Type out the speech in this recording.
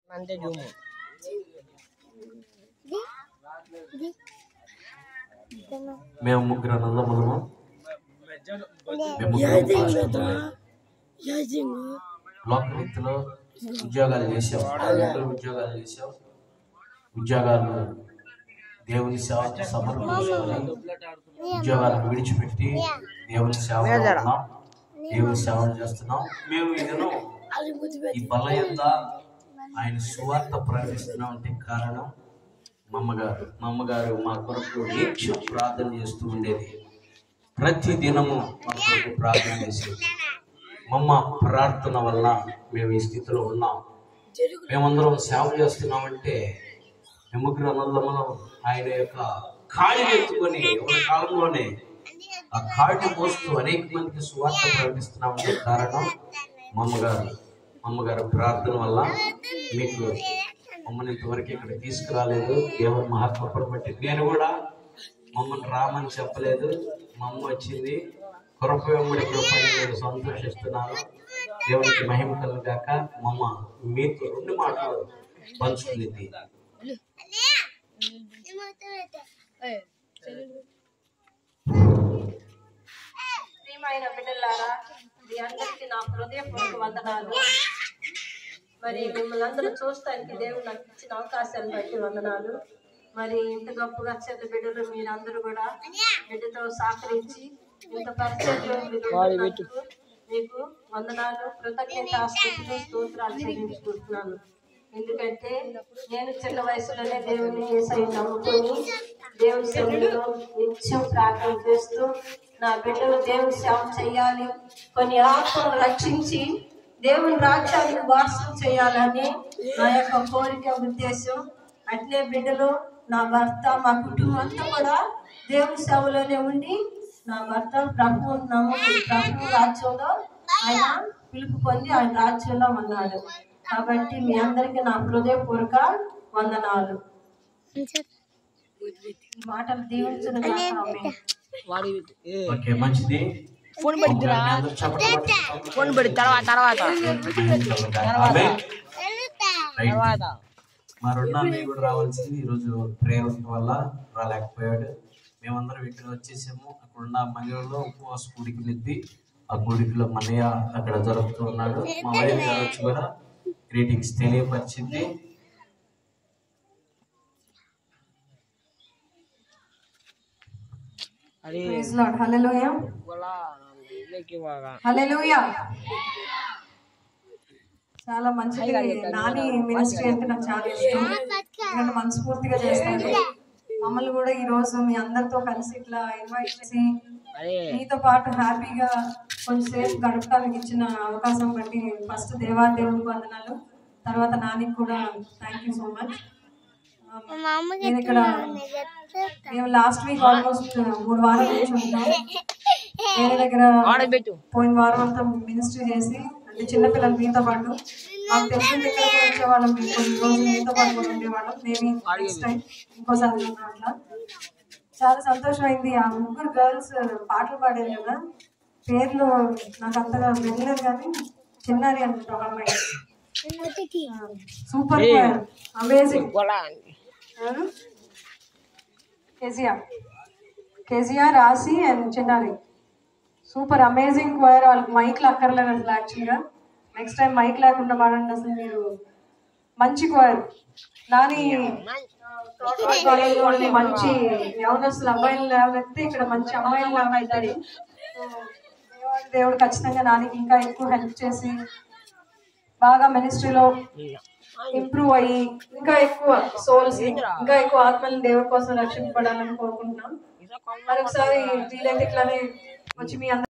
అంతే జూము మేము ముగ్గురు అన్నదమ్ములము. లోకరీతిలో ఉద్యోగాలు చేసాం. ఉద్యోగాలు దేవుని సేవకు సమర్పించుకొని ఉద్యోగాలను విడిచిపెట్టి దేవుని సేవలో ఉన్నాం. దేవుని సేవలు చేస్తున్నాం. మేము ఇదను ఈ బల యందు ఆయన సువార్త ప్రకటిస్తున్నాం అంటే కారణం మా అమ్మగారు మా కొరకు నిత్యం ప్రార్థన చేస్తూ ఉండేది. ప్రతి దినము మా కొరకు ప్రార్థన చేసేది. మమ్మ ప్రార్థన వల్ల మేము ఈ స్థితిలో ఉన్నాం. మేమందరం సేవ చేస్తున్నామంటే ముగ్గురు అన్నదమ్ములు ఆయన యొక్క కాడిని ఎత్తుకొని ఒక కాలంలోనే ఆ కాడిని మోస్తూ అనేక మందికి సువార్త ప్రకటిస్తున్నామంటే కారణం అమ్మగారు ప్రార్థన వల్ల. మీకు మమ్మల్ని ఇంతవరకు ఇక్కడ తీసుకురాలేదు. దేవుని మహాకృపను బట్టి నేను కూడా మమ్మల్ని రామని చెప్పలేదు. మా అమ్మ వచ్చింది. కృప వెంబడి కృపని నేను సంతోషిస్తున్నాను. దేవునికి మహిమ కలుగాక. మమ్మ మీతో 2 మాటలు పంచుకునేది. ప్రియమైన బిడ్డలారా, మీ అందరికీ నా హృదయపూర్వక వందనాలు. మరి మిమ్మల్ని అందరూ చూస్తానికి దేవుడు నాకు ఇచ్చిన అవకాశాన్ని బట్టి వందనాలు. మరి ఇంత గొప్పగా చెడ్డ బిడ్డలు మీరందరూ కూడా బిడ్డతో సహకరించి ఇంత పరిచయంలో మీకు వందనాలు, కృతజ్ఞతాస్తుతులు, స్తోత్రాలు చెల్లించుకుంటున్నాను. ఎందుకంటే నేను చిన్న వయసులోనే దేవుని యేసయ్యను నమ్ముకొని దేవుని సన్నిధిలో నిత్యం ప్రార్థన చేస్తూ నా బిడ్డలు దేవుని సేవ చేయాలి, కొన్ని ఆత్మలను రక్షించి దేవుని రాజ్యానికి వారసులు చేయాలని నా యొక్క కోరిక, ఉద్దేశం. అట్లే బిడ్డలు, నా భర్త, మా కుటుంబం అంతా కూడా దేవుని సేవలోనే ఉండి నా భర్త ప్రభువు రాజ్యంలో ఆయన పిలుపు పొంది ఆయన రాజ్యంలో ఉన్నాడు. కాబట్టి మీ అందరికీ నా హృదయపూర్వక వందనాలు. మాటలు దీవించిన మంచిది. ఫోన్ పెడుతురా, ఫోన్ పెడు తర్వాత మా రెండాన్ని కూడా రావాల్సింది. ఈరోజు ప్రేయర్ వల్ల రాలేకపోయాడు. మేమందరం ఇక్కడ వచ్చేసాము. అక్కడ ఉన్న మందిరంలో ఉపవాస కూడికి నిద్ది. ఆ కూడికలో మన్నయ్య అక్కడ జరుపుతూ ఉన్నాడు. మా వైఫ్ గారు వచ్చి కూడా గ్రీటింగ్స్ తెలియపరిచింది. హల్లెలూయా, హల్లెలూయా. చాలా మంచిది. నాని మినిస్ట్రీ అంటే నాకు చాలా ఇష్టం. ఎందుకంటే మనస్ఫూర్తిగా చేస్తాను. మమ్మల్ని కూడా ఈ రోజు మీ అందరితో కలిసి ఇట్లా ఇన్వైట్ చేసి మీతో పాటు హ్యాపీగా కొంచెంసేపు గడపడానికి ఇచ్చిన అవకాశం బట్టి ఫస్ట్ దేవాదేవుడికి వందనాలు, తర్వాత నానికి కూడా థ్యాంక్ యూ సో మచ్. నేను ఇక్కడ మేము లాస్ట్ వీక్ ఆల్మోస్ట్ 3 వారాల నుంచి ఉంటాం. వేరే దగ్గర పోయిన వారం అంతా మినిస్ట్రీ చేసి, అంటే చిన్నపిల్లలు మీతో పాటు మాకు తెలిసిన దగ్గర వచ్చేవాళ్ళం. కొన్ని రోజులు మీతో పాటు కూడా ఉండేవాళ్ళం. మేబీ నెక్స్ట్ టైం ఇంకోసారి అట్లా. చాలా సంతోషం అయింది. ఆ 3 గర్ల్స్ పాటలు పాడారు కదా, పేర్లు నాకు అంతగా వెళ్ళలేదు కానీ చిన్నారి అనుకుంటా ఒక అమ్మాయి. Super, amazing. కేజీఆర్, రాసి అండ్ చిన్నారి, సూపర్ అమేజింగ్ క్వైర్. వాళ్ళకి మైక్లు అక్కర్లేదు అసలు. యాక్చువల్గా నెక్స్ట్ టైం మైక్ లేకుండా పాడండి. అసలు మీరు మంచి క్వైర్. నాని కాలేజ్ మంచి యవనస్తులు అబ్బాయిలు లేవనెత్తే ఇక్కడ మంచి అమ్మాయిలు అవుతారు. దేవుడు ఖచ్చితంగా నానికి ఇంకా ఎక్కువ హెల్ప్ చేసి బాగా మినిస్ట్రీలో ఇంప్రూవ్ అయ్యి ఇంకా ఎక్కువ సోల్స్, ఇంకా ఎక్కువ ఆత్మల్ని దేవుడి కోసం రక్షింపబడాలని కోరుకుంటున్నాం. మరొకసారి వీలైతే ఇట్లానే వచ్చి మీ అందరూ